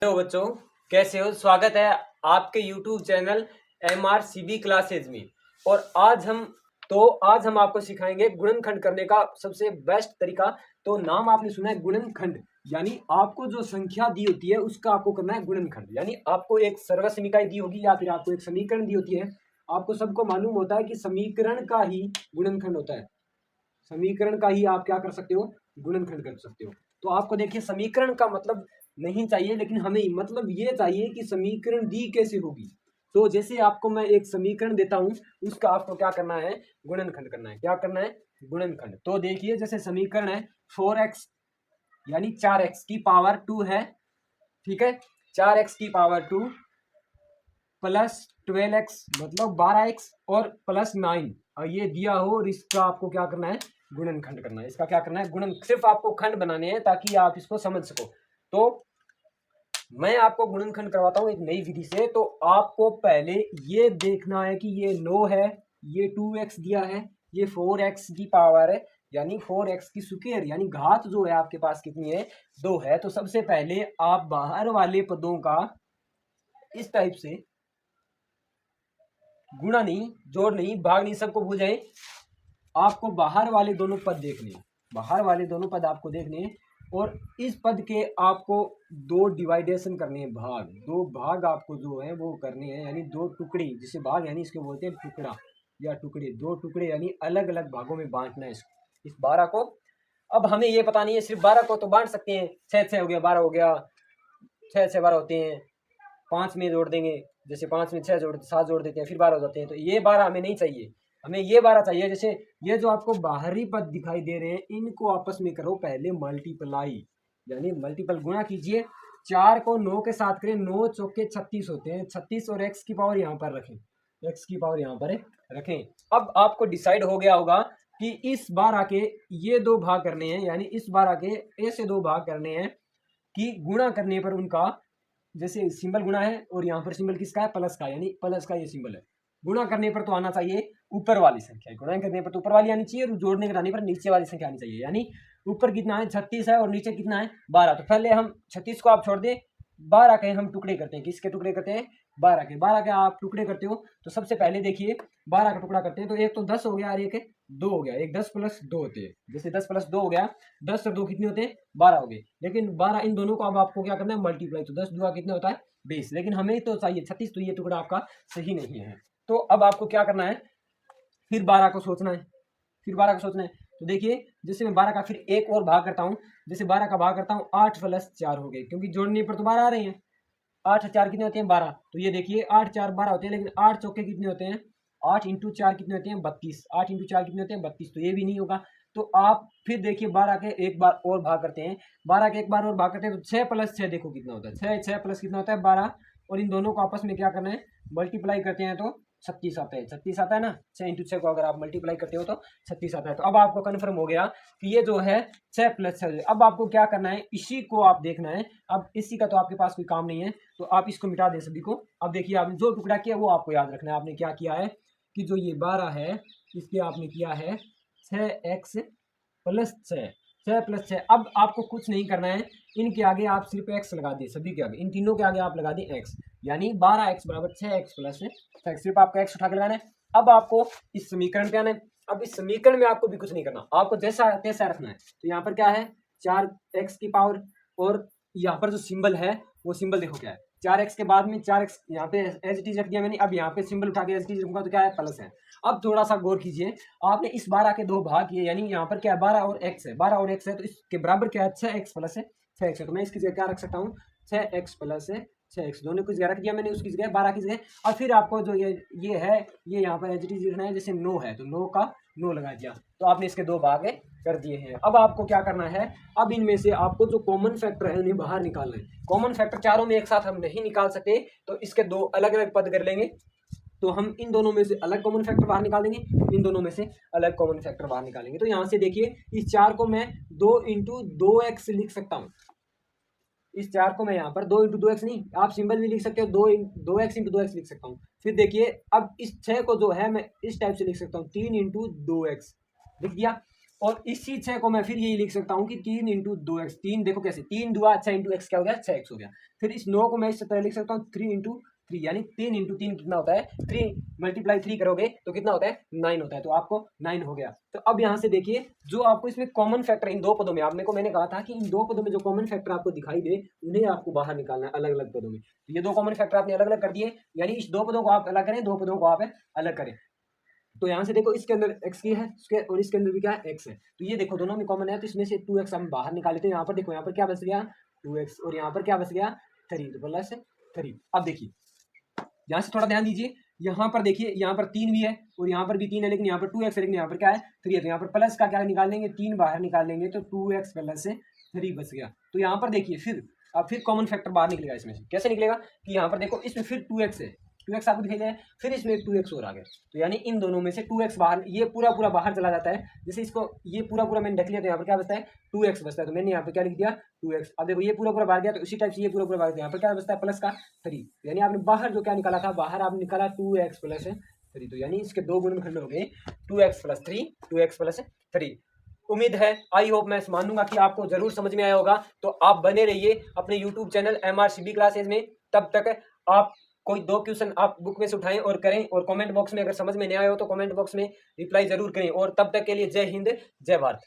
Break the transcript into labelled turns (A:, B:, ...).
A: Hello बच्चों, कैसे हो? स्वागत है आपके YouTube चैनल MRCB क्लासेज में। और आज हम आपको सिखाएंगे गुणनखंड करने का सबसे बेस्ट तरीका। तो नाम आपने सुना है गुणनखंड, यानी आपको जो संख्या दी होती है उसका आपको करना है गुणनखंड। यानी आपको एक सर्वसमीकरण दी होगी या फिर आपको एक समीकरण दी होती है। आपको सबको मालूम होता है कि समीकरण का ही गुणनखंड होता है। समीकरण का ही आप क्या कर सकते हो? गुणनखंड कर सकते हो। तो आपको देखिए, समीकरण का मतलब नहीं चाहिए, लेकिन हमें मतलब ये चाहिए कि समीकरण दी कैसे होगी। तो जैसे आपको मैं एक समीकरण देता हूं, उसका आपको क्या करना है? गुणनखंड करना है। क्या करना है? गुणनखंड। तो देखिए, जैसे समीकरण है 4x यानी 4x की पावर 2 है, ठीक है। 4x की पावर 2 प्लस 12x मतलब 12x और प्लस 9 और ये दिया हो, और इसका आपको क्या करना है? गुणनखंड करना है। इसका क्या करना है? गुणन। सिर्फ आपको खंड बनाने हैं ताकि आप इसको समझ सको। तो मैं आपको गुणनखंड करवाता हूं एक नई विधि से। तो आपको पहले ये देखना है कि ये 9 है, ये 2x दिया है, ये 4x की पावर है यानी 4x की स्क्वायर यानी घात जो है आपके पास कितनी है? 2 है। तो सबसे पहले आप बाहर वाले पदों का इस टाइप से गुणा नहीं, जोड़ नहीं, भाग नहीं, सबको भूल जाए। आपको बाहर वाले दोनों पद देखने हैं, बाहर वाले दोनों पद आपको देखने हैं। और इस पद के आपको दो डिवाइडेशन करने हैं, भाग। दो भाग आपको जो है वो करने हैं, यानी दो टुकड़े, जिसे भाग यानी इसके बोलते हैं टुकड़ा या टुकड़े। दो टुकड़े यानी अलग अलग भागों में बांटना है इस 12 को। अब हमें ये पता नहीं है, सिर्फ 12 को तो बांट सकते हैं। 6 हो गया, 12 हो गया, 6 12 होते हैं। 5 में जोड़ देंगे, जैसे 5 में 7 जोड़ देते हैं, फिर 12 हो जाते हैं। तो ये 12 हमें नहीं चाहिए, हमें ये 12 चाहिए। जैसे ये जो आपको बाहरी पद दिखाई दे रहे हैं, इनको आपस में करो पहले मल्टीप्लाई, यानी मल्टीपल गुणा कीजिए। 4 को 9 के साथ करें, 9 चौके 36 होते हैं। 36 और x की पावर यहाँ पर रखें, x की पावर यहाँ पर रखें। अब आपको डिसाइड हो गया होगा कि इस 12 के ये दो भाग करने हैं, यानी इस 12 के ऐसे दो भाग करने हैं कि गुणा करने पर उनका, जैसे सिंबल गुणा है और यहाँ पर सिंबल किसका है? प्लस का, यानी प्लस का ये सिंबल है। गुणा करने पर तो आना चाहिए ऊपर वाली संख्या, गुणा करने पर तो ऊपर वाली आनी चाहिए, और जोड़ने कराने पर नीचे वाली संख्या आनी चाहिए। यानी ऊपर कितना है? 36 है, और नीचे कितना है? 12। तो पहले हम 36 को आप छोड़ दें, 12 के हम टुकड़े करते हैं। किसके टुकड़े करते हैं? 12 के आप टुकड़े करते हो। तो सबसे पहले देखिए, 12 का टुकड़ा करते हैं तो एक तो 10 हो गया और एक 2 हो गया। एक 10 प्लस 2 होते हैं। जैसे 10 प्लस 2 हो गया, 10 और 2 कितने होते हैं? 12 हो गए। लेकिन 12 इन दोनों को अब आपको क्या करना है? मल्टीप्लाई। तो 10 दुआ कितना होता है? 20। लेकिन हमें तो चाहिए 36, तो ये टुकड़ा आपका सही नहीं है। तो अब आपको क्या करना है? फिर 12 को सोचना है, फिर 12 का सोचना है। तो देखिए, जैसे मैं 12 का फिर एक और भाग करता हूँ, जैसे 12 का भाग करता हूँ, 8 प्लस 4 हो गए, क्योंकि जोड़ने पर तो 12 आ रहे हैं। 8 4 कितने होते हैं? 12। तो ये देखिए 8 4 12 होते हैं, लेकिन 8 चौके कितने होते हैं? 8 इंटू 4 कितने होते हैं? 32। 8 इंटू 4 कितने होते हैं? 32। तो ये भी नहीं होगा। तो आप फिर देखिए 12 के एक बार और भाग करते हैं, 12 के एक बार और भाग करते हैं, तो 6 प्लस 6 देखो कितना होता है? 6 प्लस कितना होता है? 12। और इन दोनों को आपस में क्या करना है? मल्टीप्लाई करते हैं तो 36 आता है। 36 आता है ना? 6 इंटू 6 को अगर आप मल्टीप्लाई करते हो तो 36 आता है। तो अब आपको कन्फर्म हो गया कि ये जो है 6 प्लस 6। अब आपको क्या करना है? इसी को आप देखना है। अब इसी का तो आपके पास कोई काम नहीं है, तो आप इसको मिटा दें सभी को। अब देखिए, आपने जो टुकड़ा किया वो आपको याद रखना है। आपने क्या किया है कि जो ये 12 है, इसके आपने किया है 6x प्लस 6। 6 प्लस 6। अब आपको कुछ नहीं करना है, इनके आगे आप सिर्फ x लगा दें। सभी के आगे, इन तीनों के आगे आप लगा दें x, यानी 12x बराबर 6x प्लस 6। सिर्फ आपको x उठा के लगाना है। अब आपको इस समीकरण पे आना है। अब इस समीकरण में आपको भी कुछ नहीं करना, आपको जैसा तैसा रखना है। तो यहाँ पर क्या है? 4x की पावर, और यहाँ पर जो सिंबल है वो सिंबल देखो क्या है? 4x के बाद में 4x यहाँ पे एज इट इज रख दिया मैंने। अब यहाँ पे सिंबल उठा के एज इट इज रखूंगा तो क्या है? प्लस है। अब थोड़ा सा गौर कीजिए, आपने इस 12 के दो भाग किए, यानी यहाँ पर क्या है? 12 और x है, 12 और x है, तो इसके बराबर क्या है? 6x प्लस है 6x है। तो मैं इसकी जगह क्या रख सकता हूँ? 6x plus 6x। दोनों की जगह रख दिया मैंने, उसकी जगह 12 की जगह। और फिर आपको जो ये है, ये यहाँ पर एज इट इज लिखना है। जैसे 9 है तो 9 का 9 लगा दिया, तो आपने इसके दो भाग कर दिए हैं। अब आपको क्या करना है? अब इनमें से आपको जो कॉमन फैक्टर है उन्हें बाहर निकालना है। कॉमन फैक्टर चारों में एक साथ हम नहीं निकाल सकते, तो इसके दो अलग अलग पद कर लेंगे। तो हम इन दोनों में से अलग कॉमन फैक्टर बाहर निकाल देंगे, इन दोनों में से अलग कॉमन फैक्टर बाहर निकालेंगे। तो यहाँ से देखिए, इस 4 को मैं 2 इंटू 2x लिख सकता हूँ। इस 4 को मैं यहाँ पर 2 इंटू 2x नहीं, आप सिंबल भी लिख सकते हो, 2x इंटू 2x लिख सकता हूँ। फिर देखिए, अब इस 6 को जो है मैं इस टाइप से लिख सकता हूँ, 3 इंटू 2x लिख दिया। और इसी 6 को मैं फिर यही लिख सकता हूँ कि 3 इंटू 2x, 3 देखो कैसे 3 दुआ 6 इंटू एक्स क्या हो गया 6x हो गया। फिर इस 9 को मैं इस तरह लिख सकता हूँ 3 इंटू 3, यानी 3 इंटू 3 कितना होता है 3 मल्टीप्लाई 3 करोगे तो कितना होता है 9 होता है, तो आपको 9 हो गया। तो अब यहाँ से देखिए जो आपको इसमें कॉमन फैक्टर इन दो पदों में, आपने को मैंने कहा था कि इन दो पदों में जो कॉमन फैक्टर आपको दिखाई दे उन्हें आपको बाहर निकालना है अलग अलग पदों में। तो ये दो कॉमन फैक्टर आपने अलग अलग कर दिए, यानी इस दो पदों को आप अलग करें, दो पदों को आप अलग करें। तो यहाँ से देखो इसके अंदर x की है और इसके अंदर भी क्या है x है, तो ये देखो दोनों में कॉमन है, तो इसमें से 2x हम बाहर निकाल लेते हैं। यहाँ पर देखो यहाँ पर क्या बच गया 2x और यहाँ पर क्या बच गया 3, तो प्लस 3। अब देखिए यहाँ से थोड़ा ध्यान दीजिए, यहाँ पर देखिए यहाँ पर 3 भी है और यहाँ पर भी 3 है, लेकिन यहाँ पर 2x है, लेकिन यहाँ पर क्या है 3 है, तो यहाँ पर प्लस का क्या निकाल लेंगे 3 बाहर निकाल लेंगे तो 2x प्लस 3 बच गया। तो यहाँ पर देखिए फिर अब फिर कॉमन फैक्टर बाहर निकलेगा इसमें से, कैसे निकलेगा कि यहाँ पर देखो इसमें फिर 2x है, 2x आपको दिखाई दे रहा है, फिर इसमें 2x और आ गया, तो यानी इन दोनों में से 2x बाहर, ये पूरा पूरा बाहर चला जाता है। जैसे इसको ये पूरा पूरा मैंने देख लिया तो यहाँ पर क्या बचता है 2x बचता है, तो मैंने यहाँ पर क्या लिख दिया 2x। अब देखो ये पूरा पूरा बाहर गया, तो उसी टाइप से ये पूरा पूरा बाहर गया, यहाँ पर क्या बचता है प्लस का 3, यानी आपने बाहर जो क्या निकाला था, बाहर आपने निकाला 2x प्लस 3, तो यानी इसके दो गुणनखंड हो गए 2x प्लस 3, 2x प्लस 3। उम्मीद है आई होप मैं मानूंगा कि आपको जरूर समझ में आया होगा। तो आप बने रहिए अपने यूट्यूब चैनल MRCB क्लासेज में, तब तक आप कोई दो क्वेश्चन आप बुक में से उठाएं और करें, और कमेंट बॉक्स में अगर समझ में नहीं आया हो तो कमेंट बॉक्स में रिप्लाई जरूर करें। और तब तक के लिए जय हिंद जय भारत।